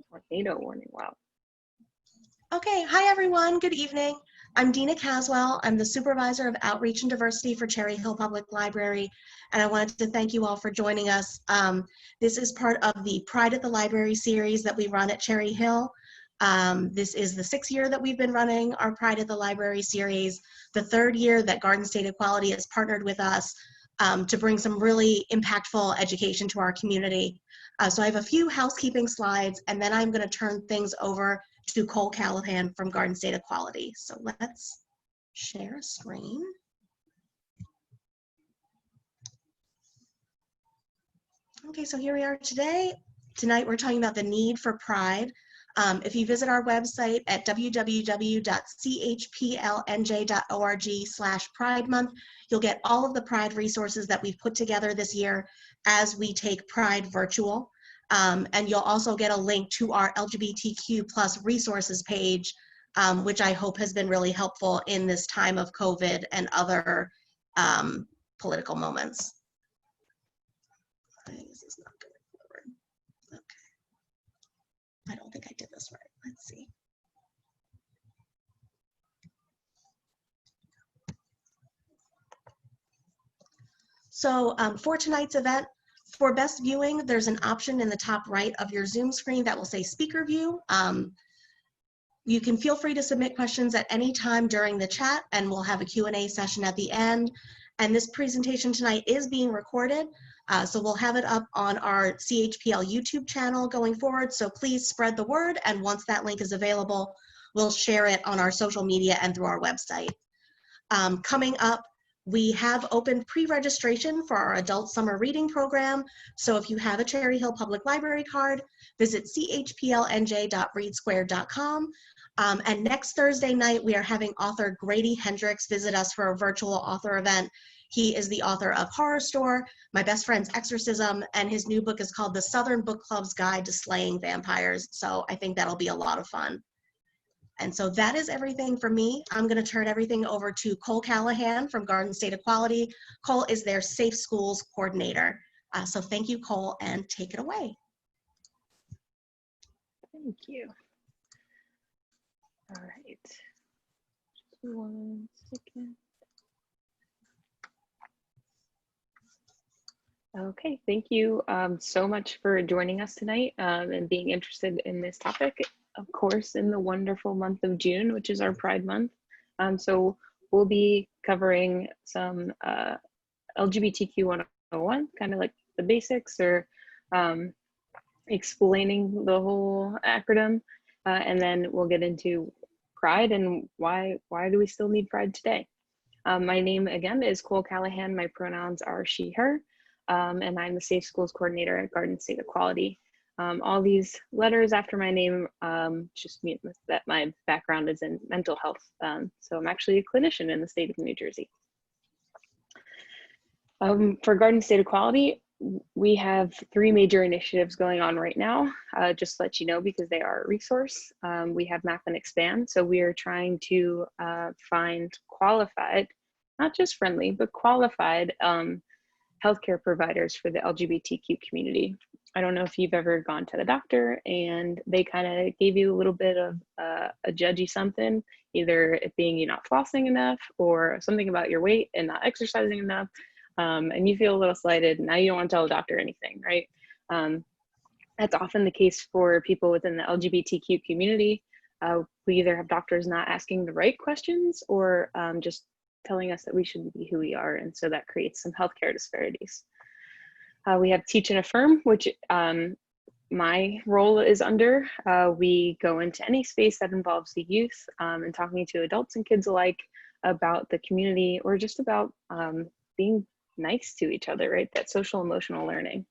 Tornado warning, wow. Okay, hi everyone, good evening. I'm Dina Caswell. I'm the Supervisor of Outreach and Diversity for Cherry Hill Public Library, and I wanted to thank you all for joining us. This is part of the Pride at the Library series that we run at Cherry Hill. This is the 6th year that we've been running our Pride at the Library series, the 3rd year that Garden State Equality has partnered with us to bring some really impactful education to our community. So I have a few housekeeping slides, and then I'm going to turn things over to Cole Callahan from Garden State Equality. So let's share a screen. Okay, so here we are today. Tonight we're talking about the need for pride. If you visit our website at www.chplnj.org/Pride Month, you'll get all of the Pride resources that we've put together this year as we take Pride virtual. And you'll also get a link to our LGBTQ plus resources page, which I hope has been really helpful in this time of COVID and other political moments. This is not going forward. Okay. I don't think I did this right. Let's see. So for tonight's event, for best viewing, there's an option in the top right of your Zoom screen that will say speaker view. You can feel free to submit questions at any time during the chat, and we'll have a Q&A session at the end. And this presentation tonight is being recorded, so we'll have it up on our CHPL YouTube channel going forward. So please spread the word, and once that link is available, we'll share it on our social media and through our website. Coming up, we have opened pre-registration for our adult summer reading program. So if you have a Cherry Hill Public Library card, visit chplnj.readsquare.com. And next Thursday night, we are having author Grady Hendrix visit us for a virtual author event. He is the author of Horror Store, My Best Friend's Exorcism, and his new book is called The Southern Book Club's Guide to Slaying Vampires. So I think that'll be a lot of fun. And so that is everything for me. I'm going to turn everything over to Cole Callahan from Garden State Equality. Cole is their Safe Schools Coordinator. So thank you, Cole, and take it away. Thank you. All right. Just 1 second. Okay, thank you so much for joining us tonight and being interested in this topic, of course, in the wonderful month of June, which is our Pride Month. So we'll be covering some LGBTQ 101, kind of like the basics or explaining the whole acronym. And then we'll get into Pride and why do we still need Pride today. My name again is Cole Callahan. My pronouns are she, her. And I'm the Safe Schools Coordinator at Garden State Equality. All these letters after my name just mean that my background is in mental health. So I'm actually a clinician in the state of New Jersey. For Garden State Equality, we have 3 major initiatives going on right now, just to let you know, because they are a resource. We have Map and Expand. So we are trying to find qualified, not just friendly, but qualified healthcare providers for the LGBTQ community. I don't know if you've ever gone to the doctor and they kind of gave you a little bit of a judgy something, either it being you not flossing enough or something about your weight and not exercising enough, and you feel a little slighted. Now you don't want to tell the doctor anything, right? That's often the case for people within the LGBTQ community. We either have doctors not asking the right questions or just telling us that we shouldn't be who we are, and so that creates some healthcare disparities. We have Teach and Affirm, which my role is under. We go into any space that involves the youth and talking to adults and kids alike about the community or just about being nice to each other, right? That social emotional learning.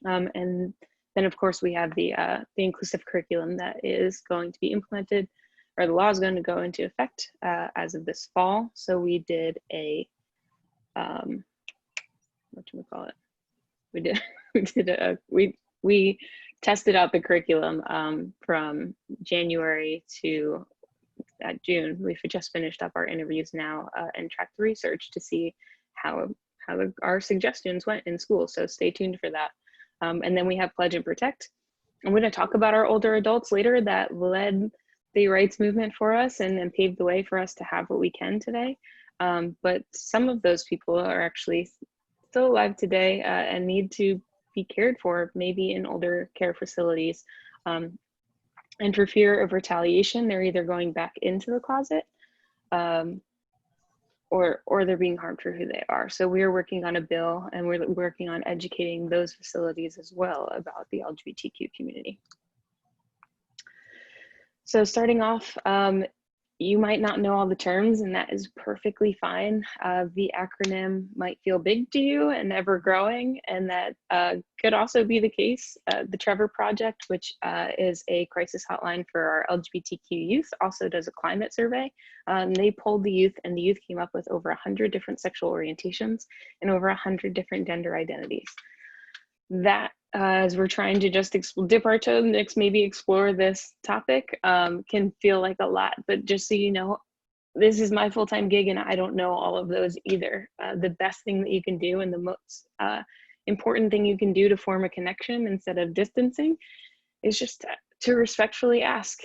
And then of course we have the inclusive curriculum that is going to be implemented, or the law is going to go into effect as of this fall. So we did a, whatchamacallit? We tested out the curriculum from January to June. We've just finished up our interviews now and tracked the research to see how our suggestions went in school. So stay tuned for that. And then we have Pledge and Protect. I'm going to talk about our older adults later that led the rights movement for us and paved the way for us to have what we can today. But some of those people are actually still alive today and need to be cared for, maybe in older care facilities. And for fear of retaliation, they're either going back into the closet or they're being harmed for who they are. So we're working on a bill, and we're working on educating those facilities as well about the LGBTQ community. So starting off, you might not know all the terms, and that is perfectly fine. The acronym might feel big to you and ever growing, and that could also be the case. The Trevor Project, which is a crisis hotline for our LGBTQ youth, also does a climate survey. They polled the youth, and the youth came up with over 100 different sexual orientations and over 100 different gender identities. That, as we're trying to just dip our toe in the mix, maybe explore this topic, can feel like a lot, but just so you know, this is my full-time gig and I don't know all of those either. The best thing that you can do and the most important thing you can do to form a connection instead of distancing is just to respectfully ask,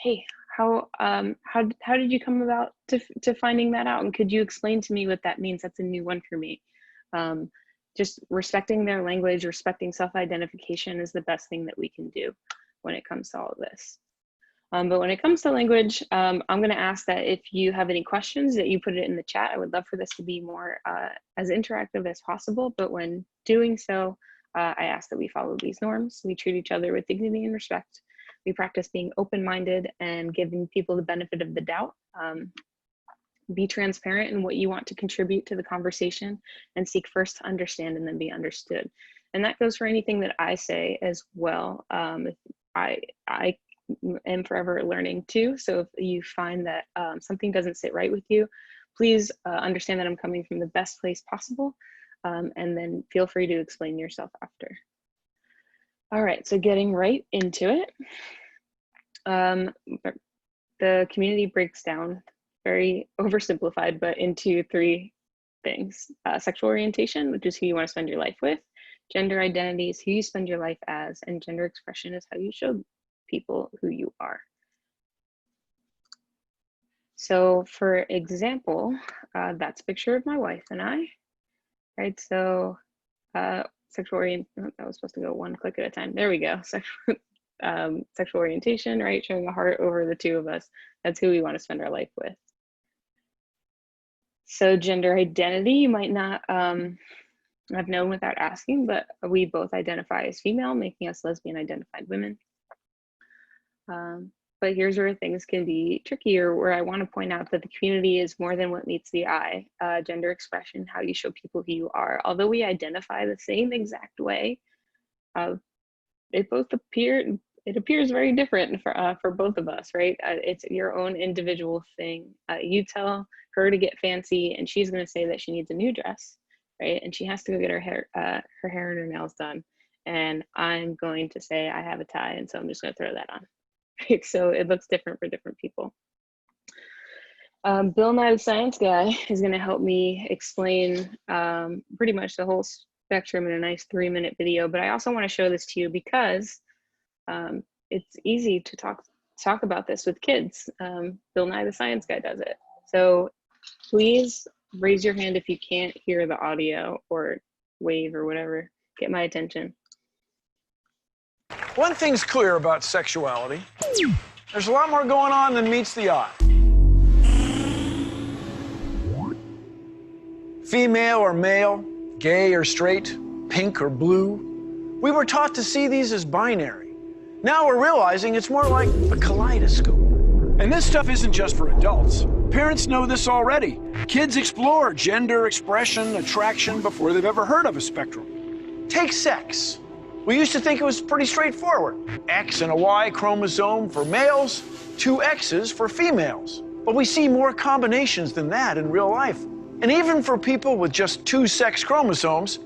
hey, how did you come about to finding that out? And could you explain to me what that means? That's a new one for me. Just respecting their language, respecting self-identification is the best thing that we can do when it comes to all of this. But when it comes to language, I'm going to ask that if you have any questions that you put it in the chat. I would love for this to be more as interactive as possible, but when doing so, I ask that we follow these norms. We treat each other with dignity and respect. We practice being open-minded and giving people the benefit of the doubt. Be transparent in what you want to contribute to the conversation, and seek first to understand and then be understood. And that goes for anything that I say as well. I am forever learning too. So if you find that something doesn't sit right with you, please understand that I'm coming from the best place possible, and then feel free to explain yourself after. All right, so getting right into it. The community breaks down, very oversimplified, but into three things. Sexual orientation, which is who you want to spend your life with. Gender identity is who you spend your life as. And gender expression is how you show people who you are. So for example, that's a picture of my wife and I, right? So sexual orientation, oh, that was supposed to go one click at a time. There we go. Sexual orientation, right? Showing a heart over the two of us. That's who we want to spend our life with. So gender identity, you might not have known without asking, but we both identify as female, making us lesbian identified women. But here's where things can be trickier, where I want to point out that the community is more than what meets the eye. Gender expression, how you show people who you are. Although we identify the same exact way, it appears very different for both of us, right? It's your own individual thing. You tell her to get fancy and she's going to say that she needs a new dress, right? And she has to go get her hair and her nails done. And I'm going to say I have a tie, and so I'm just going to throw that on. Right? So it looks different for different people. Bill Nye the Science Guy is going to help me explain pretty much the whole spectrum in a nice 3-minute video. But I also want to show this to you because it's easy to talk about this with kids. Bill Nye the Science Guy does it. So please raise your hand if you can't hear the audio, or wave or whatever. Get my attention. One thing's clear about sexuality. There's a lot more going on than meets the eye. Female or male, gay or straight, pink or blue. We were taught to see these as binary. Now we're realizing it's more like a kaleidoscope. And this stuff isn't just for adults. Parents know this already. Kids explore gender, expression, attraction before they've ever heard of a spectrum. Take sex. We used to think it was pretty straightforward. X and a Y chromosome for males, 2 X's for females. But we see more combinations than that in real life. And even for people with just 2 sex chromosomes,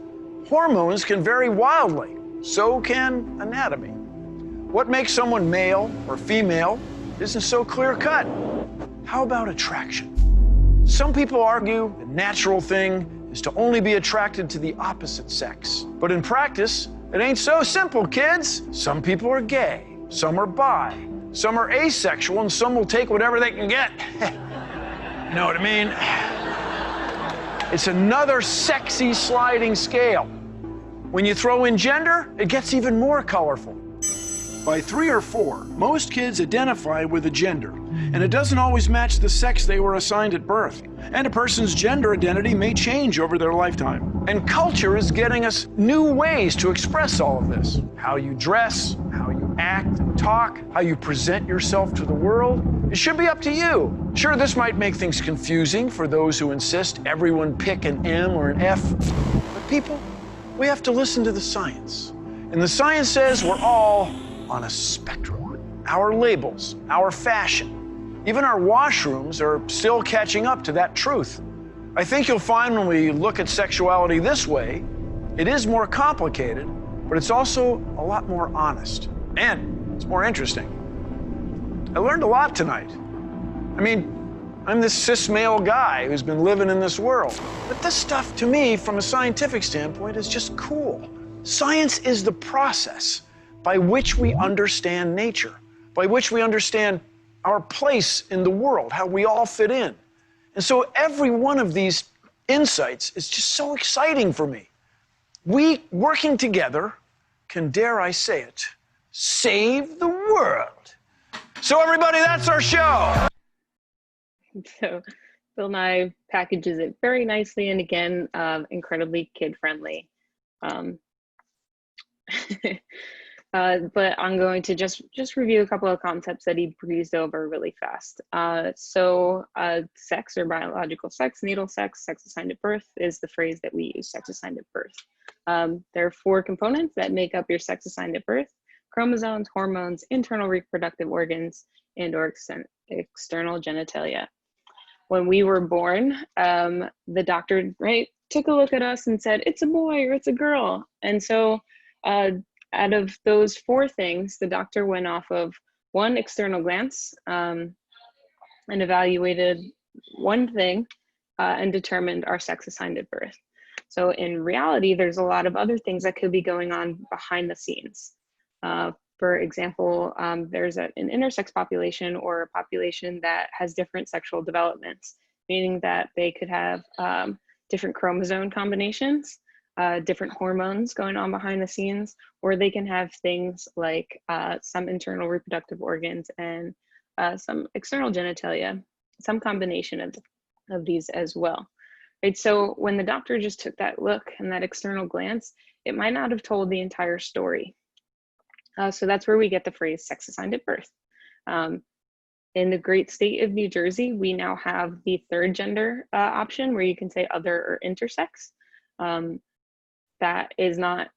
hormones can vary wildly. So can anatomy. What makes someone male or female isn't so clear-cut. How about attraction? Some people argue the natural thing is to only be attracted to the opposite sex. But in practice, It ain't so simple, kids. Some people are gay, some are bi, some are asexual, and some will take whatever they can get. You know what I mean? It's another sexy sliding scale. When you throw in gender, it gets even more colorful. By 3 or 4, most kids identify with a gender, and it doesn't always match the sex they were assigned at birth. And a person's gender identity may change over their lifetime. And culture is getting us new ways to express all of this. How you dress, how you act and talk, how you present yourself to the world. It should be up to you. Sure, this might make things confusing for those who insist everyone pick an M or an F. But people, we have to listen to the science. And the science says we're all on a spectrum. Our labels, our fashion, even our washrooms are still catching up to that truth. I think you'll find when we look at sexuality this way, it is more complicated, but it's also a lot more honest. And it's more interesting. I learned a lot tonight. I mean, I'm this cis male guy who's been living in this world. But this stuff, to me, from a scientific standpoint, is just cool. Science is the process by which we understand nature, by which we understand our place in the world, how we all fit in. And so every one of these insights is just so exciting for me. We, working together, can, dare I say it, save the world. So everybody, that's our show. So Bill Nye packages it very nicely, and again, incredibly kid-friendly. But I'm going to just review a couple of concepts that he breezed over really fast. Sex or biological sex, natal sex, sex assigned at birth is the phrase that we use, sex assigned at birth. There are 4 components that make up your sex assigned at birth: chromosomes, hormones, internal reproductive organs, and or external genitalia. When we were born, the doctor, took a look at us and said, it's a boy or it's a girl. And so out of those 4 things, the doctor went off of 1 external glance and evaluated 1 thing and determined our sex assigned at birth. So in reality, there's a lot of other things that could be going on behind the scenes. For example, there's an intersex population or a population that has different sexual developments, meaning that they could have different chromosome combinations, different hormones going on behind the scenes, or they can have things like some internal reproductive organs and some external genitalia, some combination of these as well. Right, so when the doctor just took that look and that external glance, it might not have told the entire story. So that's where we get the phrase sex assigned at birth. In the great state of New Jersey, we now have the 3rd gender option where you can say other or intersex. That is not,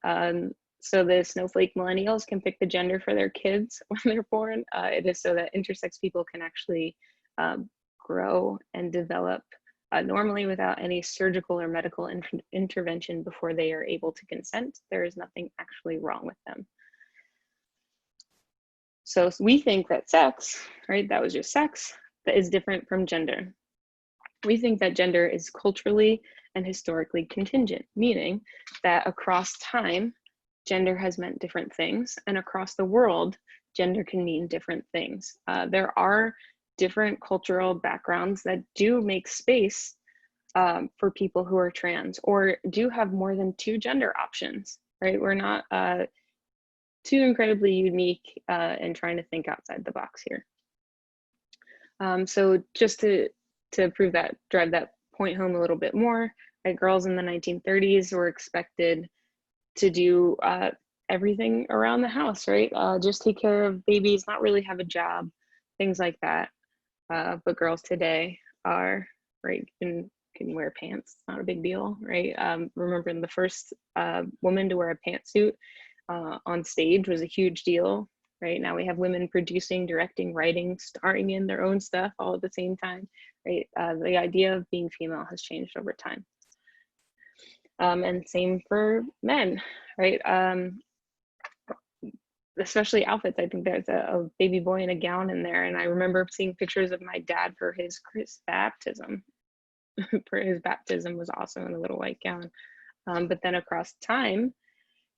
so the snowflake millennials can pick the gender for their kids when they're born. It is so that intersex people can actually grow and develop normally without any surgical or medical intervention before they are able to consent. There is nothing actually wrong with them. So we think that sex, that was just sex, that is different from gender. We think that gender is culturally and historically contingent, meaning that across time, gender has meant different things, and across the world, gender can mean different things. There are different cultural backgrounds that do make space for people who are trans or do have more than 2 gender options, We're not too incredibly unique and trying to think outside the box here. So just to drive that point home a little bit more, girls in the 1930s were expected to do everything around the house, just take care of babies, not really have a job, things like that. But girls today are, can wear pants, it's not a big deal, Remember the first woman to wear a pantsuit on stage was a huge deal. Now we have women producing, directing, writing, starring in their own stuff all at the same time. The idea of being female has changed over time. And same for men, especially outfits. I think there's a baby boy in a gown in there, and I remember seeing pictures of my dad for his baptism. For his baptism was also in a little white gown. But then across time,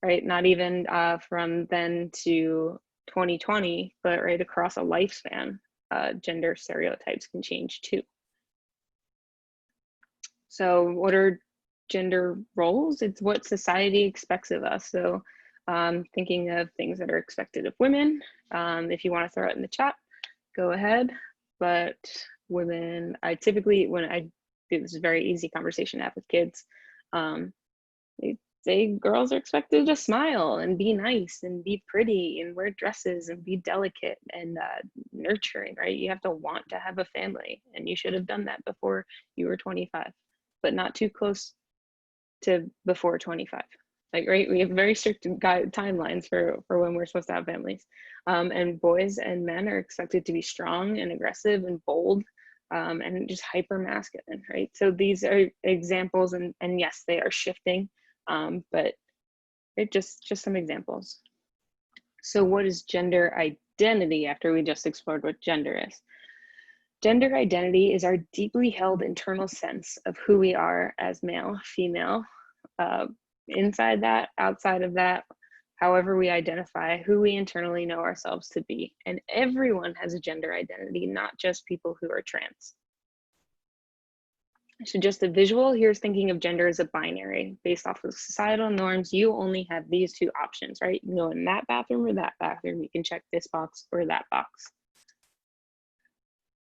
right? Not even from then to 2020, but right across a lifespan, gender stereotypes can change too. So what are gender roles? It's what society expects of us. So thinking of things that are expected of women, if you want to throw it in the chat, go ahead. But women, I typically, when I do, this is a very easy conversation to have with kids, they say girls are expected to smile and be nice and be pretty and wear dresses and be delicate and nurturing, right? You have to want to have a family, and you should have done that before you were 25, but not too close to before 25. Like, right, we have very strict timelines for when we're supposed to have families. And boys and men are expected to be strong and aggressive and bold, and just hyper masculine, right? So these are examples, and yes, they are shifting, but it just some examples. So what is gender identity after we just explored what gender is? Gender identity is our deeply held internal sense of who we are as male, female, inside that, outside of that, however we identify, who we internally know ourselves to be. And everyone has a gender identity, not just people who are trans. So just a visual, here's thinking of gender as a binary. Based off of societal norms, you only have these two options, right? You go in that bathroom or that bathroom. You can check this box or that box.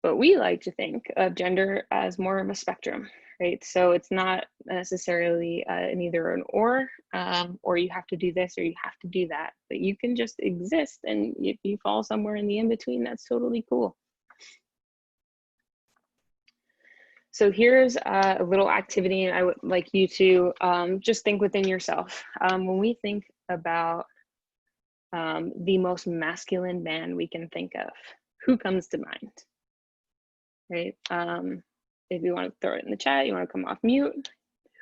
But we like to think of gender as more of a spectrum, right? So it's not necessarily an either an or you have to do this or you have to do that, but you can just exist, and if you fall somewhere in the in-between, that's totally cool. So here's a little activity, and I would like you to just think within yourself. When we think about the most masculine man we can think of, who comes to mind? Right? If you want to throw it in the chat, you want to come off mute.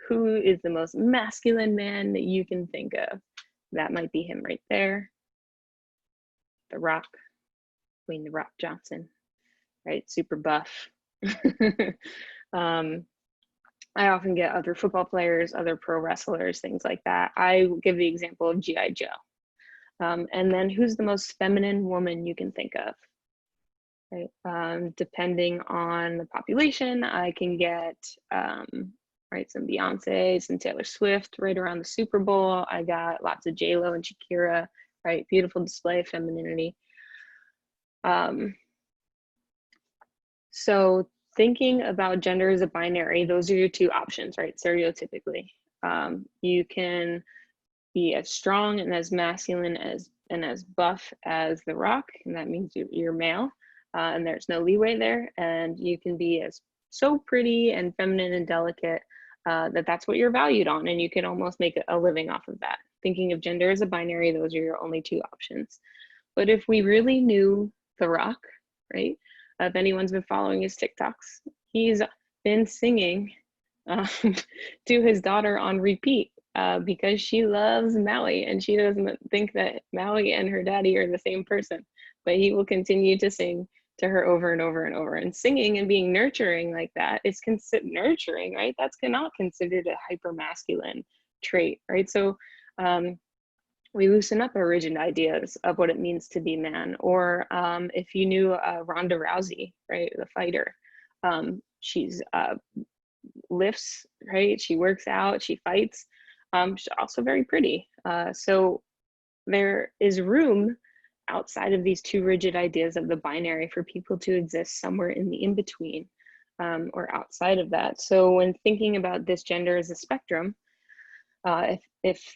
Who is the most masculine man that you can think of? That might be him right there. The Rock, Dwayne "The Rock" Johnson, right? Super buff. I often get other football players, other pro wrestlers, things like that. I give the example of G.I. Joe. And then who's the most feminine woman you can think of? Right? Depending on the population, I can get right, some Beyonce, some Taylor Swift right around the Super Bowl. I got lots of J-Lo and Shakira, right? Beautiful display of femininity. So thinking about gender as a binary, those are your two options, right? Stereotypically. You can be as strong and as masculine and as buff as The Rock, and that means you're male, and there's no leeway there. And you can be as so pretty and feminine and delicate that's what you're valued on, and you can almost make a living off of that. Thinking of gender as a binary, those are your only two options. But if we really knew The Rock, right? If anyone's been following his TikToks, he's been singing to his daughter on repeat because she loves Maui, and she doesn't think that Maui and her daddy are the same person, but he will continue to sing to her over and over and over. And singing and being nurturing like that is considered nurturing, right? That's not considered a hyper masculine trait, right? So we loosen up our rigid ideas of what it means to be man. Or if you knew Ronda Rousey, right, the fighter, she's lifts, right? She works out, she fights. She's also very pretty. So there is room outside of these two rigid ideas of the binary for people to exist somewhere in the in-between or outside of that. So when thinking about this gender as a spectrum, if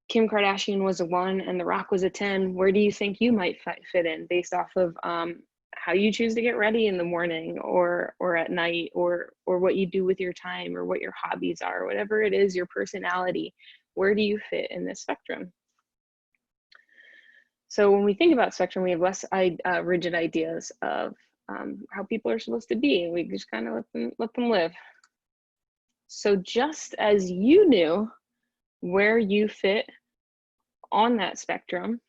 Kim Kardashian was a 1 and The Rock was a 10, where do you think you might fit in based off of how you choose to get ready in the morning or at night, or what you do with your time, or what your hobbies are, whatever it is, your personality, where do you fit in this spectrum? So when we think about spectrum, we have less rigid ideas of how people are supposed to be, and we just kind of let them live. So just as you knew where you fit on that spectrum,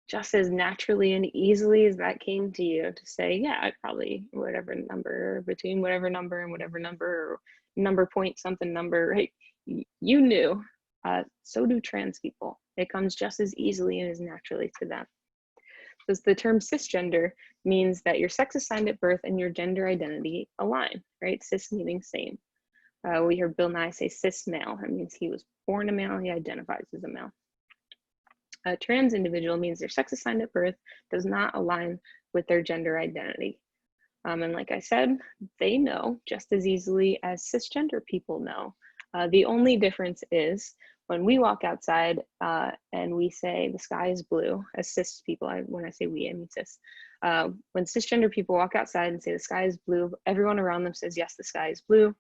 just as naturally and easily as that came to you to say, yeah, I'd probably whatever number, between whatever number and whatever number, or number point something number, right? You knew so do trans people. It comes just as easily and as naturally to them. So the term cisgender means that your sex assigned at birth and your gender identity align, right? Cis meaning same. We heard Bill Nye say cis male. That means he was born a male, he identifies as a male. A trans individual means their sex assigned at birth does not align with their gender identity. And like I said, they know just as easily as cisgender people know. The only difference is when we walk outside and we say the sky is blue, as cis people, when I say we, I mean cis. When cisgender people walk outside and say the sky is blue, everyone around them says, yes, the sky is blue,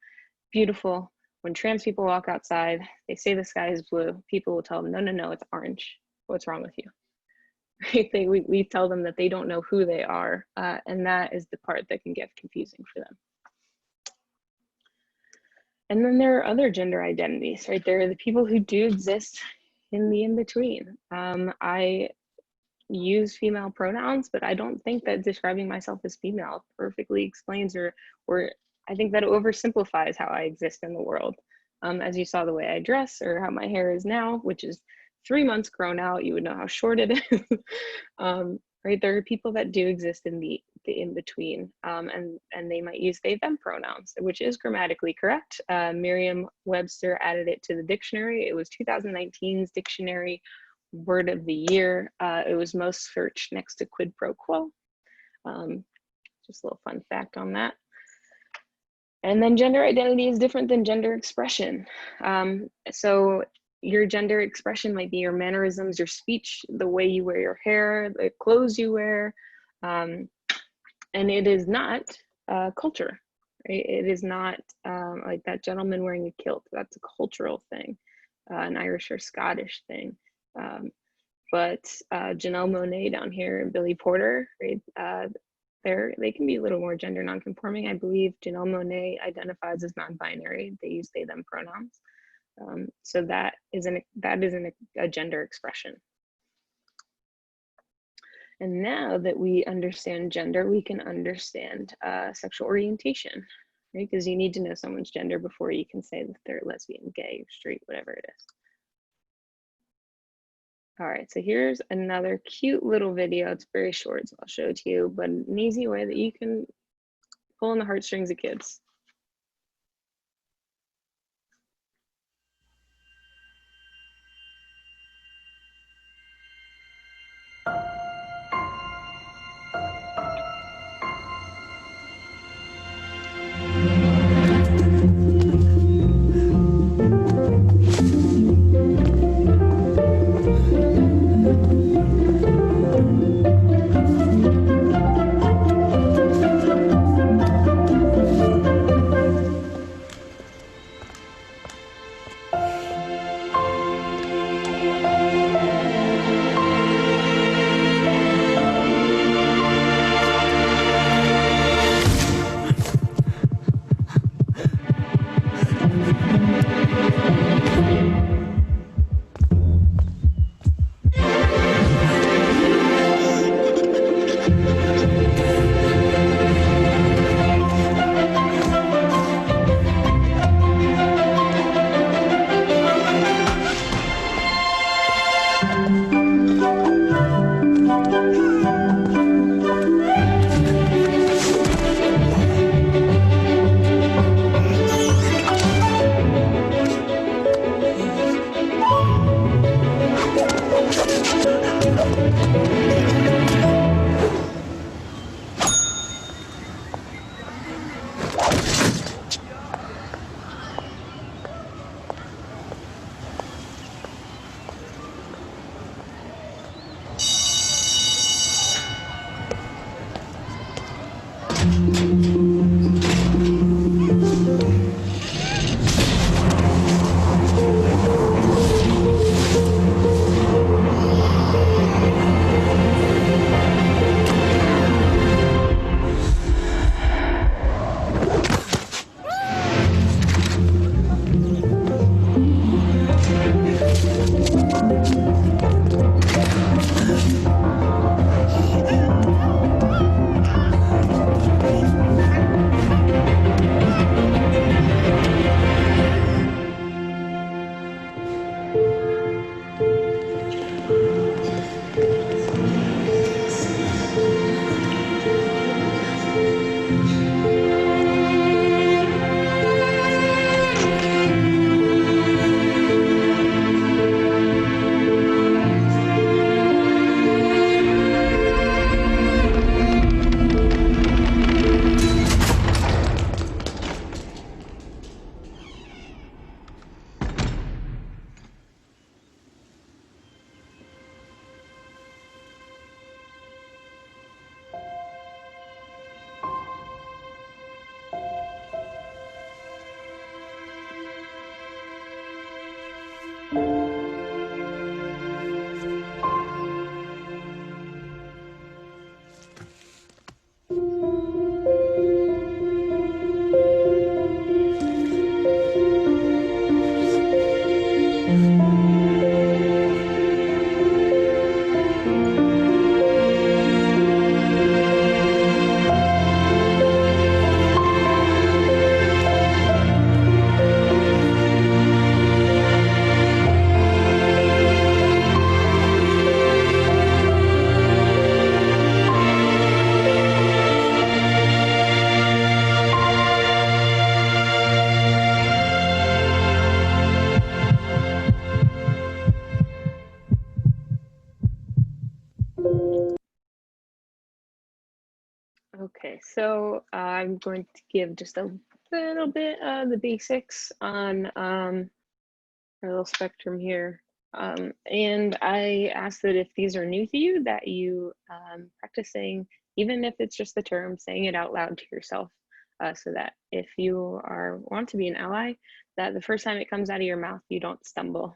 beautiful. When trans people walk outside, they say the sky is blue, people will tell them, no, no, no, it's orange. What's wrong with you? Right? We tell them that they don't know who they are, and that is the part that can get confusing for them. And then there are other gender identities, right? There are the people who do exist in the in-between. I use female pronouns, but I don't think that describing myself as female perfectly explains or I think that oversimplifies how I exist in the world. As you saw the way I dress or how my hair is now, which is 3 months grown out, you would know how short it is. Right? There are people that do exist in the in-between, and they might use they, them pronouns, which is grammatically correct. Merriam-Webster added it to the dictionary. It was 2019's dictionary word of the year. It was most searched next to quid pro quo. Just a little fun fact on that. And then gender identity is different than gender expression. So your gender expression might be your mannerisms, your speech, the way you wear your hair, the clothes you wear, and it is not culture, right? It is not like that gentleman wearing a kilt. That's a cultural thing, an Irish or Scottish thing. But Janelle Monáe down here and Billy Porter, right? They can be a little more gender nonconforming. I believe Janelle Monáe identifies as non-binary. They use they, them pronouns. So that isn't a gender expression. And now that we understand gender, we can understand sexual orientation, right? Because you need to know someone's gender before you can say that they're lesbian, gay, or straight, whatever it is. All right, so here's another cute little video. It's very short, so I'll show it to you, but an easy way that you can pull on the heartstrings of kids. Okay, so I'm going to give just a little bit of the basics on our little spectrum here. And I ask that if these are new to you, that you practice saying, even if it's just the term, saying it out loud to yourself, so that if you want to be an ally, that the first time it comes out of your mouth, you don't stumble.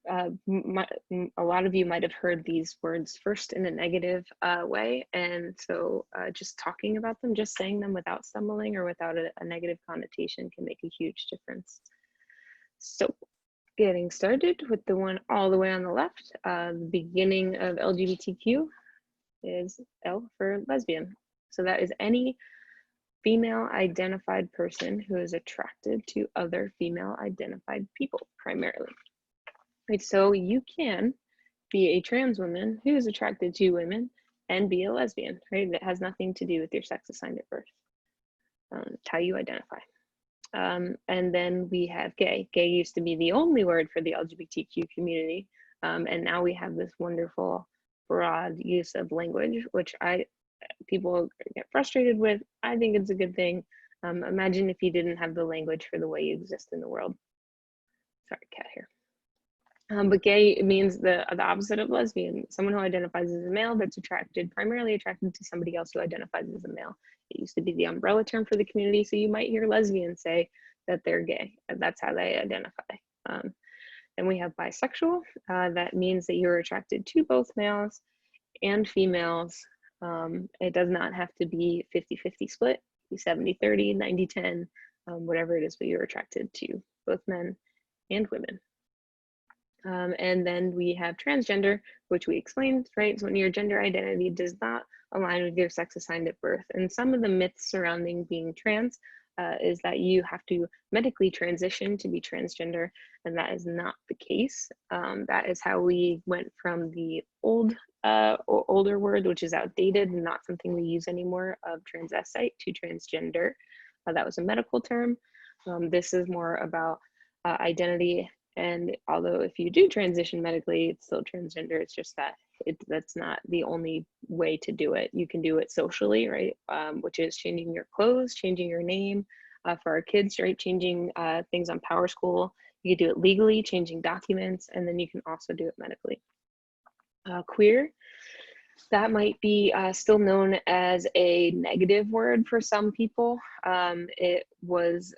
A lot of you might have heard these words first in a negative way, and so just talking about them, just saying them without stumbling or without a negative connotation can make a huge difference. So getting started with the one all the way on the left, the beginning of LGBTQ is L for lesbian. So that is any female identified person who is attracted to other female identified people primarily. Right, so you can be a trans woman who is attracted to women and be a lesbian, right? That has nothing to do with your sex assigned at birth. It's how you identify. And then we have gay. Gay used to be the only word for the LGBTQ community. And now we have this wonderful broad use of language, which people get frustrated with. I think it's a good thing. Imagine if you didn't have the language for the way you exist in the world. Sorry, cat here. But gay means the opposite of lesbian, someone who identifies as a male that's primarily attracted to somebody else who identifies as a male. It used to be the umbrella term for the community, so you might hear lesbians say that they're gay, and that's how they identify. Then we have bisexual. That means that you're attracted to both males and females. It does not have to be 50-50 split, 70-30, 90-10, whatever it is, but you're attracted to both men and women. And then we have transgender, which we explained, right? So when your gender identity does not align with your sex assigned at birth. And some of the myths surrounding being trans is that you have to medically transition to be transgender, and that is not the case. That is how we went from the older word, which is outdated and not something we use anymore, of transvestite to transgender. That was a medical term. This is more about identity. And although if you do transition medically, it's still transgender. It's just that that's not the only way to do it. You can do it socially, right? Which is changing your clothes, changing your name. For our kids, right? Changing things on Power School. You can do it legally, changing documents, and then you can also do it medically. Queer, that might be still known as a negative word for some people. It was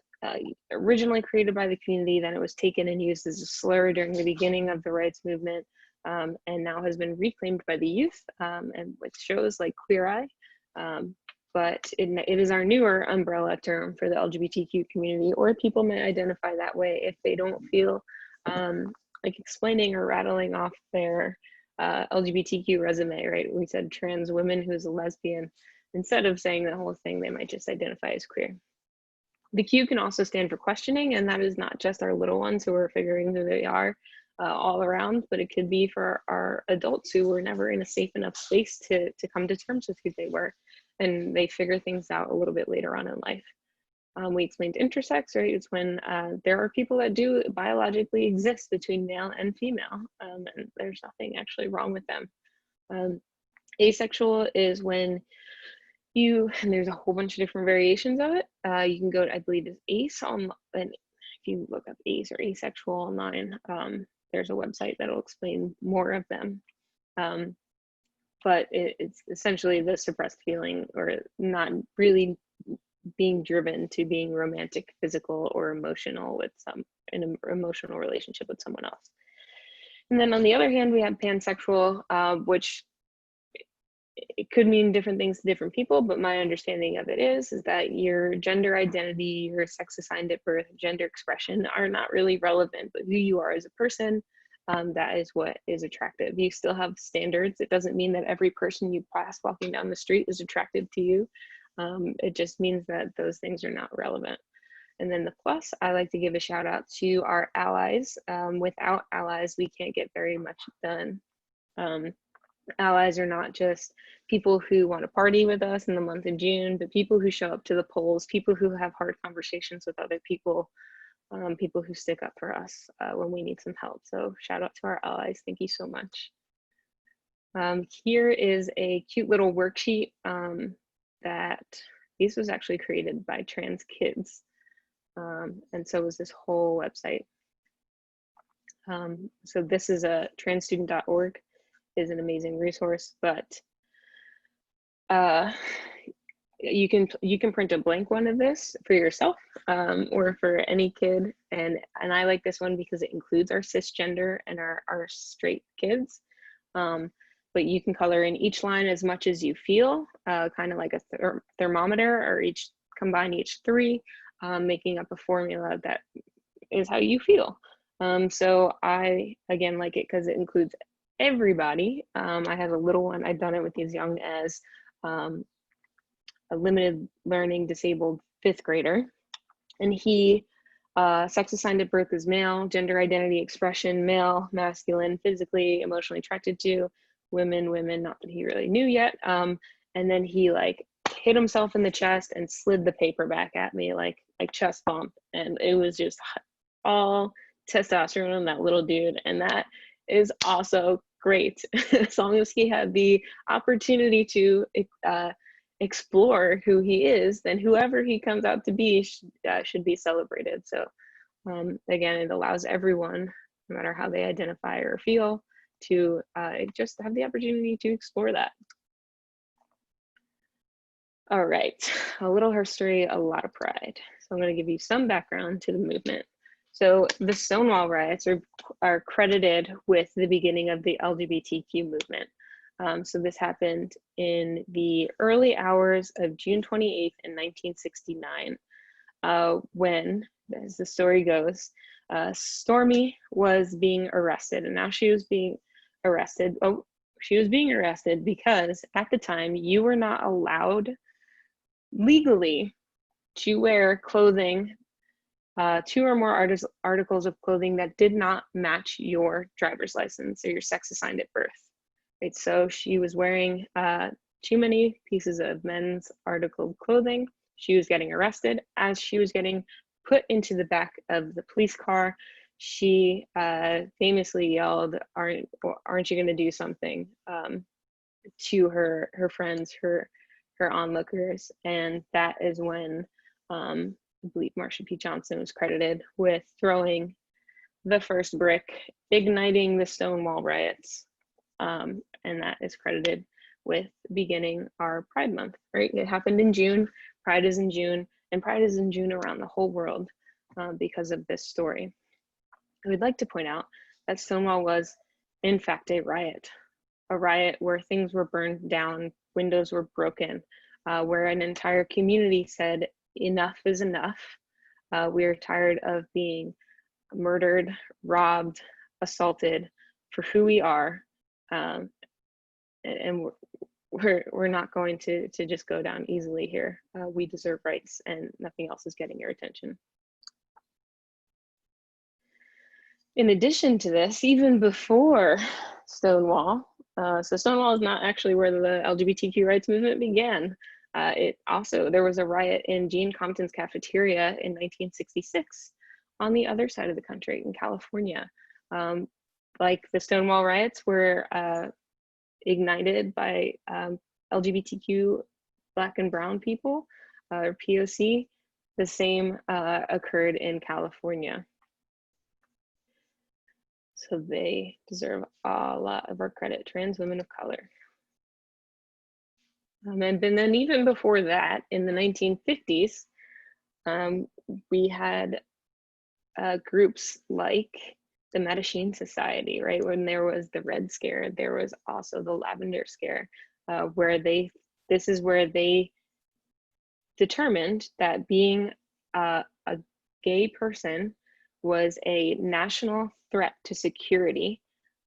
originally created by the community, then it was taken and used as a slur during the beginning of the rights movement, and now has been reclaimed by the youth, and with shows like Queer Eye. But it is our newer umbrella term for the LGBTQ community, or people may identify that way if they don't feel like explaining or rattling off their LGBTQ resume, right? We said trans women who's a lesbian. Instead of saying the whole thing, they might just identify as queer. The Q can also stand for questioning, and that is not just our little ones who are figuring who they are all around, but it could be for our adults who were never in a safe enough space to come to terms with who they were, and they figure things out a little bit later on in life. We explained intersex, right? It's when there are people that do biologically exist between male and female, and there's nothing actually wrong with them. Asexual is when and there's a whole bunch of different variations of it. You can go to, I believe it's ACE and if you look up ACE or asexual online, there's a website that'll explain more of them. But it's essentially the suppressed feeling, or not really being driven to being romantic, physical, or emotional with in an emotional relationship with someone else. And then on the other hand, we have pansexual, which it could mean different things to different people, but my understanding of it is that your gender identity, your sex assigned at birth, gender expression are not really relevant, but who you are as a person, that is what is attractive. You still have standards. It doesn't mean that every person you pass walking down the street is attracted to you. It just means that those things are not relevant. And then the plus, I like to give a shout out to our allies. Without allies, we can't get very much done. Allies are not just people who want to party with us in the month of June, but people who show up to the polls, people who have hard conversations with other people, people who stick up for us when we need some help. So shout out to our allies. Thank you so much. Here is a cute little worksheet that this was actually created by trans kids. And so was this whole website. So this is a transstudent.org is an amazing resource, but you can print a blank one of this for yourself or for any kid. And I like this one because it includes our cisgender and our straight kids. But you can color in each line as much as you feel, kind of like a thermometer, or combine each three, making up a formula that is how you feel. So I, again, like it because it includes everybody. I have a little one, I've done it with as young as a limited learning disabled 5th grader. And he, sex assigned at birth is male, gender identity expression, male, masculine, physically, emotionally attracted to, women, not that he really knew yet. And then he like hit himself in the chest and slid the paper back at me like chest bump. And it was just all testosterone on that little dude. And that is also great. As long as he had the opportunity to explore who he is, then whoever he comes out to be should be celebrated. So again, it allows everyone, no matter how they identify or feel, to just have the opportunity to explore that. All right, a little history, a lot of pride. So I'm going to give you some background to the movement. So the Stonewall riots are credited with the beginning of the LGBTQ movement. So this happened in the early hours of June 28th in 1969, when, as the story goes, Stormy was being arrested, and now she was being arrested. Oh, she was being arrested because at the time you were not allowed legally to wear clothing, 2 or more articles of clothing that did not match your driver's license or your sex assigned at birth. Right, so she was wearing too many pieces of men's article of clothing. She was getting arrested. As she was getting put into the back of the police car, she famously yelled, aren't you going to do something, to her friends, her onlookers. And that is when I believe Marsha P. Johnson was credited with throwing the first brick, igniting the Stonewall riots. And that is credited with beginning our Pride Month, right? It happened in June, Pride is in June, and Pride is in June around the whole world because of this story. I would like to point out that Stonewall was, in fact, a riot where things were burned down, windows were broken, where an entire community said, enough is enough. We are tired of being murdered, robbed, assaulted for who we are. And we're not going to just go down easily here. We deserve rights, and nothing else is getting your attention. In addition to this, even before Stonewall, so Stonewall is not actually where the LGBTQ rights movement began. There was a riot in Gene Compton's cafeteria in 1966 on the other side of the country in California. Like the Stonewall riots were ignited by LGBTQ Black and Brown people, or POC, the same occurred in California. So they deserve a lot of our credit, trans women of color. And then even before that, in the 1950s, we had groups like the Mattachine Society, right? When there was the Red Scare, there was also the Lavender Scare, where this is where they determined that being a gay person was a national threat to security.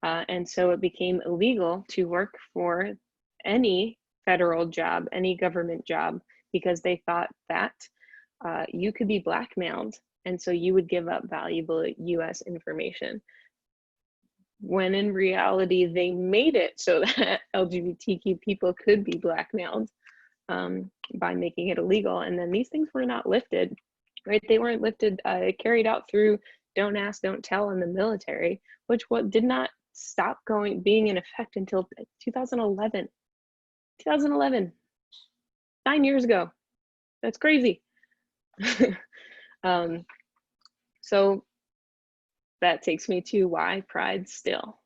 And so it became illegal to work for any federal job, any government job, because they thought that you could be blackmailed, and so you would give up valuable US information. When in reality, they made it so that LGBTQ people could be blackmailed by making it illegal. And then these things were not lifted, right? They weren't lifted, carried out through don't ask, don't tell in the military, which did not stop being in effect until 2011. 2011, 9 years ago. That's crazy. So that takes me to why Pride still.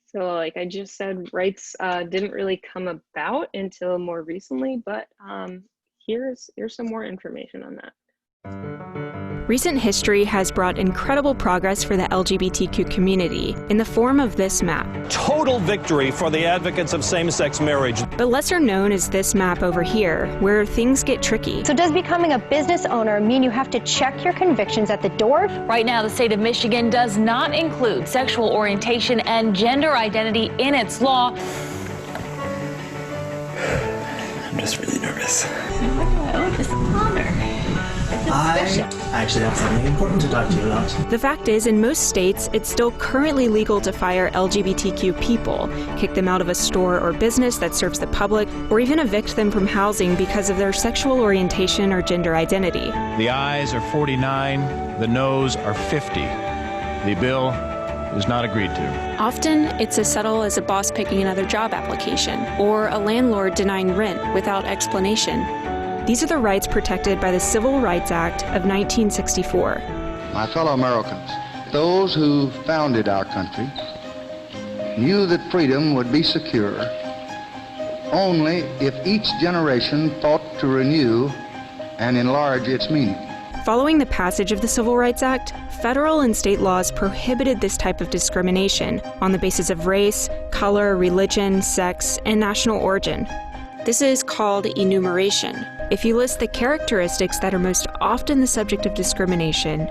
So like I just said, rights didn't really come about until more recently, but here's some more information on that. Recent history has brought incredible progress for the LGBTQ community in the form of this map. Total victory for the advocates of same-sex marriage. But lesser known is this map over here, where things get tricky. So does becoming a business owner mean you have to check your convictions at the door? Right now, the state of Michigan does not include sexual orientation and gender identity in its law. I'm just really nervous. Oh, this honor. I actually have something important to talk to you about. The fact is, in most states, it's still currently legal to fire LGBTQ people, kick them out of a store or business that serves the public, or even evict them from housing because of their sexual orientation or gender identity. The ayes are 49, the noes are 50. The bill is not agreed to. Often, it's as subtle as a boss picking another job application, or a landlord denying rent without explanation. These are the rights protected by the Civil Rights Act of 1964. My fellow Americans, those who founded our country knew that freedom would be secure only if each generation thought to renew and enlarge its meaning. Following the passage of the Civil Rights Act, federal and state laws prohibited this type of discrimination on the basis of race, color, religion, sex, and national origin. This is called enumeration. If you list the characteristics that are most often the subject of discrimination,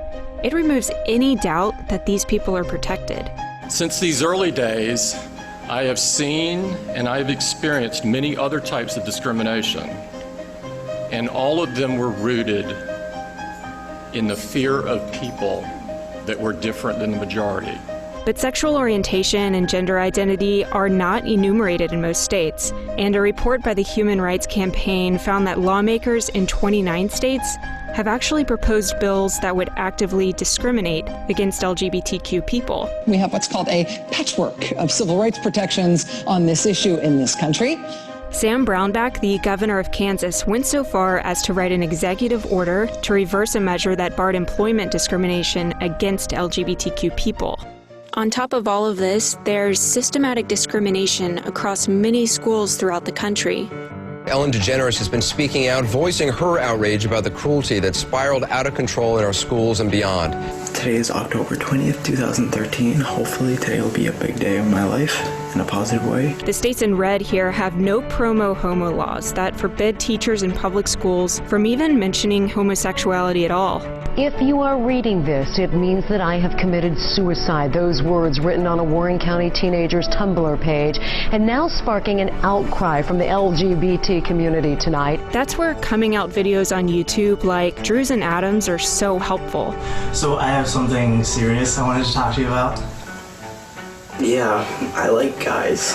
it removes any doubt that these people are protected. Since these early days, I have seen and I have experienced many other types of discrimination, and all of them were rooted in the fear of people that were different than the majority. But sexual orientation and gender identity are not enumerated in most states, and a report by the Human Rights Campaign found that lawmakers in 29 states have actually proposed bills that would actively discriminate against LGBTQ people. We have what's called a patchwork of civil rights protections on this issue in this country. Sam Brownback, the governor of Kansas, went so far as to write an executive order to reverse a measure that barred employment discrimination against LGBTQ people. On top of all of this, there's systematic discrimination across many schools throughout the country. Ellen DeGeneres has been speaking out, voicing her outrage about the cruelty that spiraled out of control in our schools and beyond. Today is October 20th, 2013. Hopefully today will be a big day of my life in a positive way. The states in red here have no promo homo laws that forbid teachers in public schools from even mentioning homosexuality at all. If you are reading this, it means that I have committed suicide. Those words written on a Warren County teenager's Tumblr page, and now sparking an outcry from the LGBT community tonight. That's where coming out videos on YouTube like Drew's and Adam's are so helpful. So I have something serious I wanted to talk to you about. Yeah, I like guys.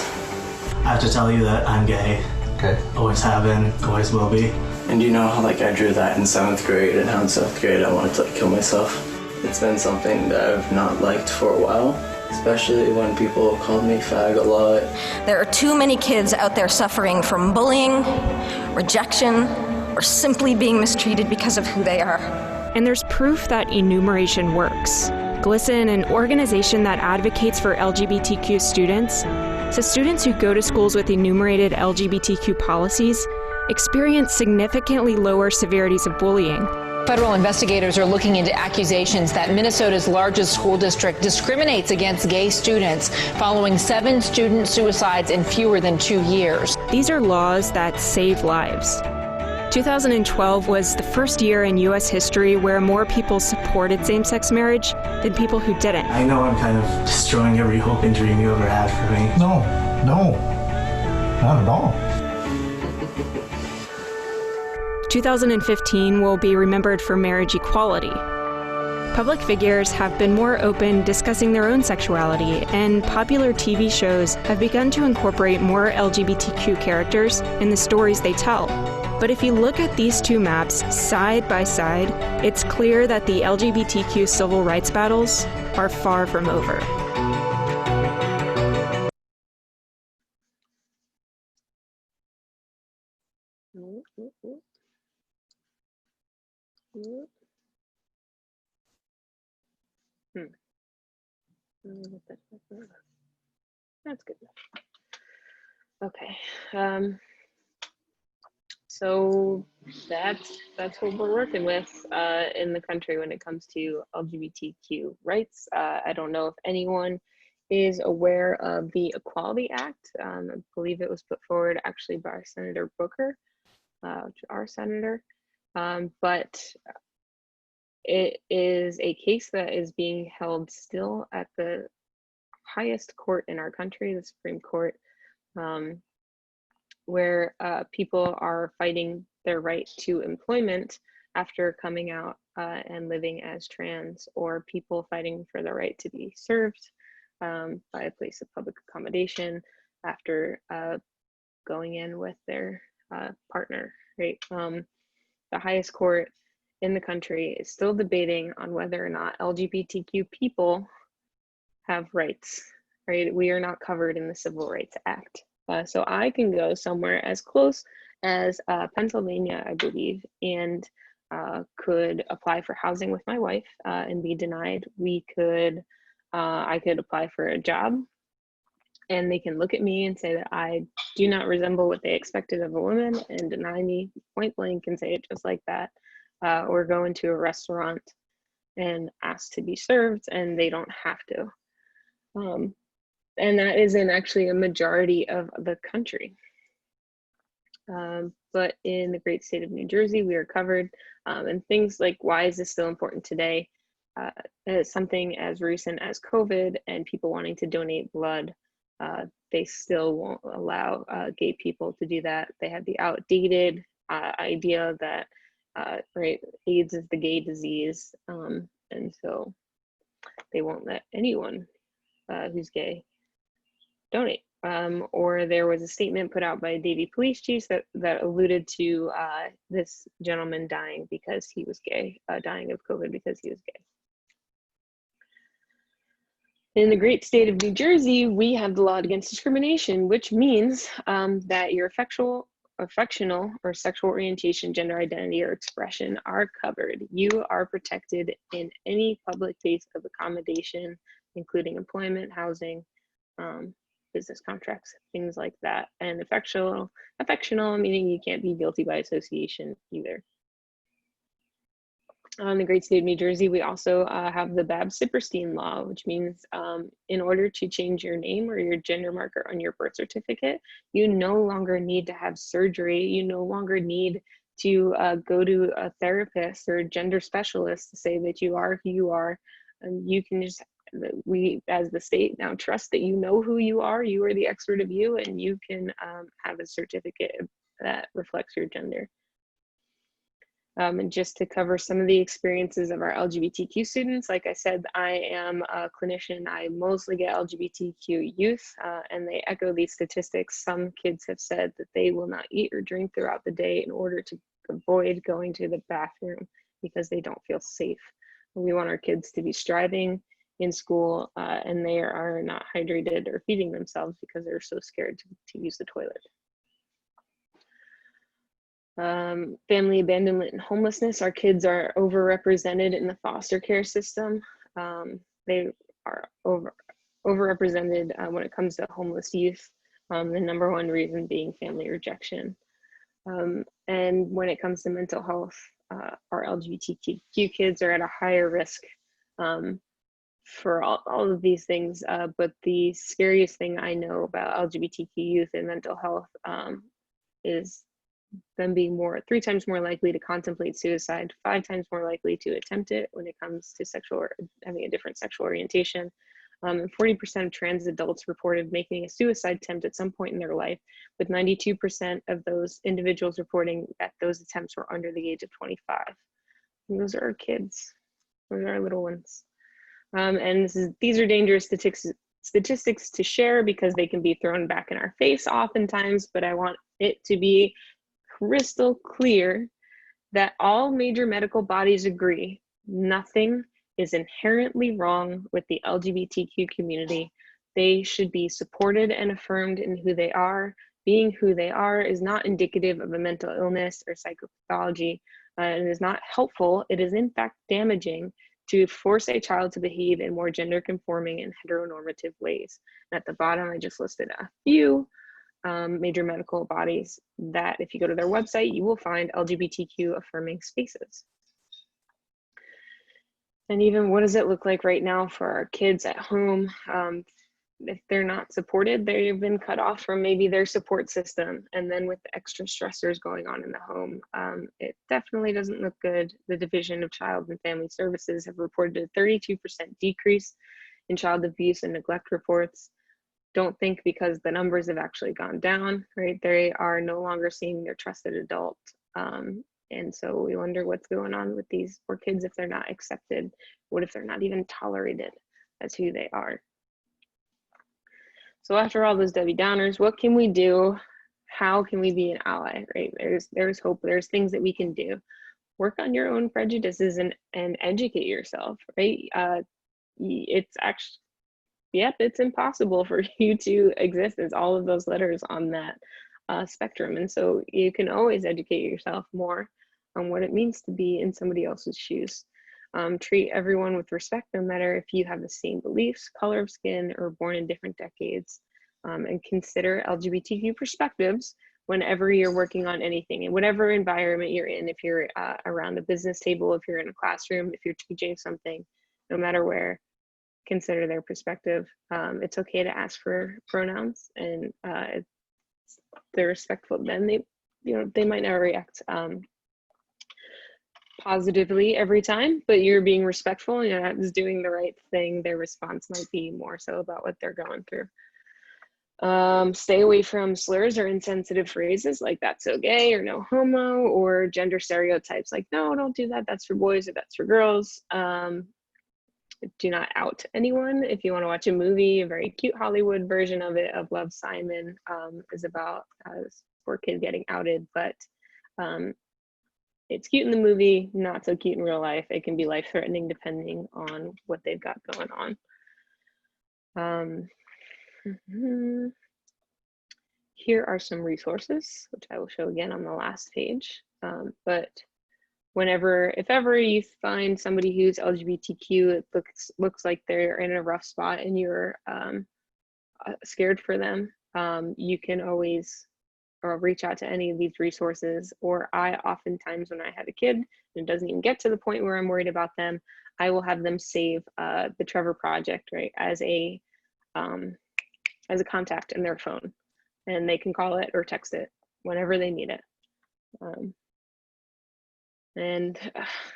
I have to tell you that I'm gay. Okay. Always have been, always will be. And you know how I drew that in 7th grade, and how in 7th grade I wanted to kill myself. It's been something that I've not liked for a while, especially when people called me fag a lot. There are too many kids out there suffering from bullying, rejection, or simply being mistreated because of who they are. And there's proof that enumeration works. GLSEN, an organization that advocates for LGBTQ students, says students who go to schools with enumerated LGBTQ policies experience significantly lower severities of bullying. Federal investigators are looking into accusations that Minnesota's largest school district discriminates against gay students following 7 student suicides in fewer than 2 years. These are laws that save lives. 2012 was the first year in U.S. history where more people supported same-sex marriage than people who didn't. I know I'm kind of destroying every hope and dream you ever had for me. No, not at all. 2015 will be remembered for marriage equality. Public figures have been more open discussing their own sexuality, and popular TV shows have begun to incorporate more LGBTQ characters in the stories they tell. But if you look at these two maps side by side, it's clear that the LGBTQ civil rights battles are far from over. That's good. Okay. So that's what we're working with in the country when it comes to LGBTQ rights. I don't know if anyone is aware of the Equality Act. I believe it was put forward actually by Senator Booker, our senator, but it is a case that is being held still at the highest court in our country, the Supreme Court, where people are fighting their right to employment after coming out and living as trans, or people fighting for the right to be served by a place of public accommodation after going in with their partner, right? The highest court in the country is still debating on whether or not LGBTQ people have rights, right? We are not covered in the Civil Rights Act. So I can go somewhere as close as Pennsylvania, I believe, and could apply for housing with my wife and be denied. I could apply for a job, and they can look at me and say that I do not resemble what they expected of a woman and deny me point blank and say it just like that, or go into a restaurant and ask to be served and they don't have to. And that is in actually a majority of the country. But in the great state of New Jersey, we are covered. And things like, why is this still important today? Something as recent as COVID and people wanting to donate blood, they still won't allow gay people to do that. They have the outdated idea that right, AIDS is the gay disease. And so they won't let anyone who's gay donate. Or there was a statement put out by Davie police chiefs that alluded to this gentleman dying because he was gay, dying of COVID because he was gay. In the great state of New Jersey, we have the law against discrimination, which means that your affectional or sexual orientation, gender identity, or expression are covered. You are protected in any public place of accommodation, including employment, housing, business contracts, things like that. And affectional meaning you can't be guilty by association either. In the great state of New Jersey, we also have the Babs-Cipperstein law, which means in order to change your name or your gender marker on your birth certificate, you no longer need to have surgery. You no longer need to go to a therapist or a gender specialist to say that you are who you are. And you can just, we as the state now trust that you know who you are the expert of you, and you can have a certificate that reflects your gender. And just to cover some of the experiences of our LGBTQ students, like I said, I am a clinician. I mostly get LGBTQ youth, and they echo these statistics. Some kids have said that they will not eat or drink throughout the day in order to avoid going to the bathroom because they don't feel safe. We want our kids to be striving in school, and they are not hydrated or feeding themselves because they're so scared to use the toilet. Family abandonment and homelessness. Our kids are overrepresented in the foster care system. They are overrepresented when it comes to homeless youth, the #1 reason being family rejection. And when it comes to mental health, our LGBTQ kids are at a higher risk for all of these things. But the scariest thing I know about LGBTQ youth and mental health is them being 3 times more likely to contemplate suicide, 5 times more likely to attempt it when it comes to having a different sexual orientation. And 40% of trans adults reported making a suicide attempt at some point in their life, with 92% of those individuals reporting that those attempts were under the age of 25. And those are our kids. Those are our little ones. And these are dangerous statistics to share because they can be thrown back in our face oftentimes, but I want it to be crystal clear that all major medical bodies agree nothing is inherently wrong with the LGBTQ community. They should be supported and affirmed in who they are. Being who they are is not indicative of a mental illness or psychopathology, and is not helpful. It is in fact damaging to force a child to behave in more gender conforming and heteronormative ways. And at the bottom, I just listed a few major medical bodies that if you go to their website, you will find LGBTQ affirming spaces. And even what does it look like right now for our kids at home? If they're not supported, they've been cut off from maybe their support system. And then with the extra stressors going on in the home, it definitely doesn't look good. The Division of Child and Family Services have reported a 32% decrease in child abuse and neglect reports. Don't think because the numbers have actually gone down, right? They are no longer seeing their trusted adult. And so we wonder what's going on with these poor kids if they're not accepted. What if they're not even tolerated as who they are? So after all those Debbie Downers, what can we do? How can we be an ally, right? There's hope, there's things that we can do. Work on your own prejudices and educate yourself, right? It's actually, yep, it's impossible for you to exist as all of those letters on that spectrum. And so you can always educate yourself more on what it means to be in somebody else's shoes. Treat everyone with respect, no matter if you have the same beliefs, color of skin, or born in different decades. And consider LGBTQ perspectives whenever you're working on anything, in whatever environment you're in. If you're around a business table, if you're in a classroom, if you're teaching something, no matter where, consider their perspective. It's okay to ask for pronouns, and if they're respectful, then they might not react positively every time, but you're being respectful and you're not just doing the right thing. Their response might be more so about what they're going through. Stay away from slurs or insensitive phrases like "that's so gay" or "no homo," or gender stereotypes like "no, don't do that, that's for boys" or "that's for girls." Do not out anyone. If you want to watch a movie, a very cute Hollywood version of it, of Love, Simon, is about a poor kid getting outed, but it's cute in the movie, not so cute in real life. It can be life-threatening depending on what they've got going on. Here are some resources, which I will show again on the last page. But if ever you find somebody who's LGBTQ, it looks like they're in a rough spot and you're scared for them, you can always reach out to any of these resources. Or I oftentimes, when I have a kid and it doesn't even get to the point where I'm worried about them, I will have them save the Trevor Project, right, as a contact in their phone, and they can call it or text it whenever they need it. And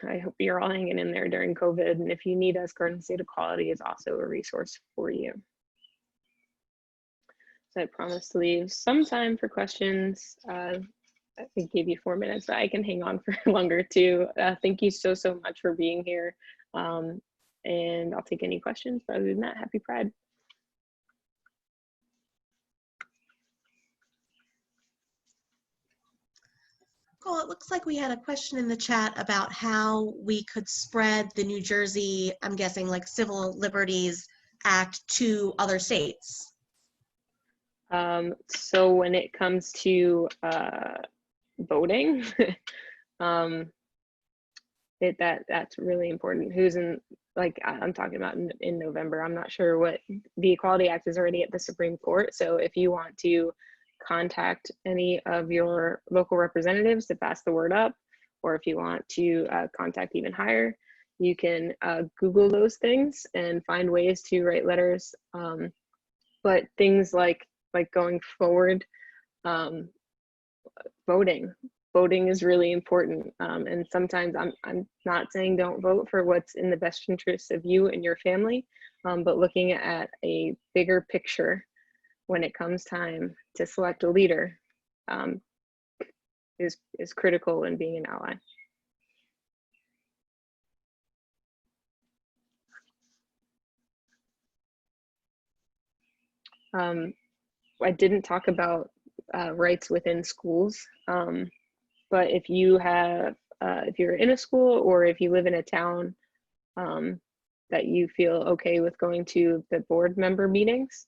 I hope you're all hanging in there during COVID. And if you need us, Garden State Equality is also a resource for you. So I promise to leave some time for questions. I gave you 4 minutes, but I can hang on for longer too. Thank you so much for being here. And I'll take any questions. But other than that, happy Pride. Cole, it looks like we had a question in the chat about how we could spread the New Jersey, I'm guessing like Civil Liberties Act to other states. So when it comes to voting, that's really important. Who's in, like I'm talking about in November. I'm not sure what the Equality Act is already at the Supreme Court. So if you want to contact any of your local representatives to pass the word up, or if you want to contact even higher, you can Google those things and find ways to write letters. But things like going forward, voting is really important. And sometimes I'm not saying don't vote for what's in the best interest of you and your family, but looking at a bigger picture when it comes time to select a leader is critical in being an ally. I didn't talk about rights within schools. But if you have, if you're in a school or if you live in a town that you feel okay with going to the board member meetings,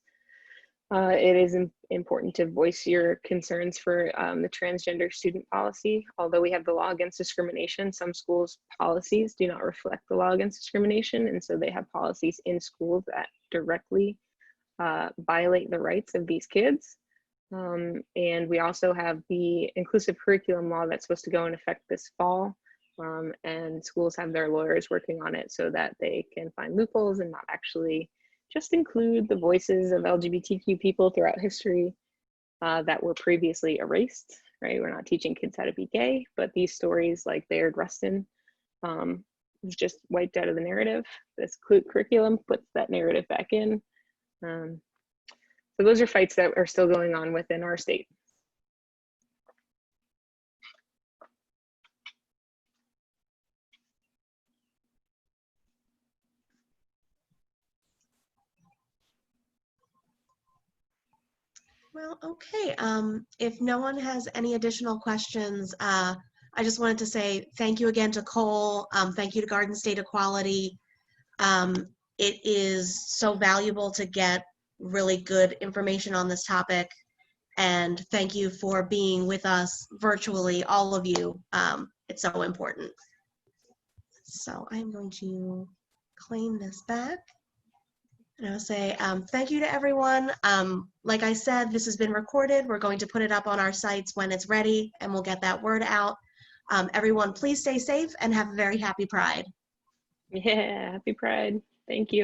it is important to voice your concerns for the transgender student policy. Although we have the law against discrimination, some schools' policies do not reflect the law against discrimination, and so they have policies in schools that directly violate the rights of these kids. And we also have the inclusive curriculum law that's supposed to go in effect this fall. And schools have their lawyers working on it so that they can find loopholes and not actually just include the voices of LGBTQ people throughout history that were previously erased, right? We're not teaching kids how to be gay, but these stories like Bayard Rustin was just wiped out of the narrative. This curriculum puts that narrative back in. So those are fights that are still going on within our state. Well, okay. If no one has any additional questions, I just wanted to say thank you again to Cole. Thank you to Garden State Equality. It is so valuable to get really good information on this topic. And thank you for being with us virtually, all of you. It's so important. So I'm going to claim this back. And I'll say thank you to everyone. Like I said, this has been recorded. We're going to put it up on our sites when it's ready, and we'll get that word out. Everyone, please stay safe and have a very happy Pride. Yeah, happy Pride. Thank you.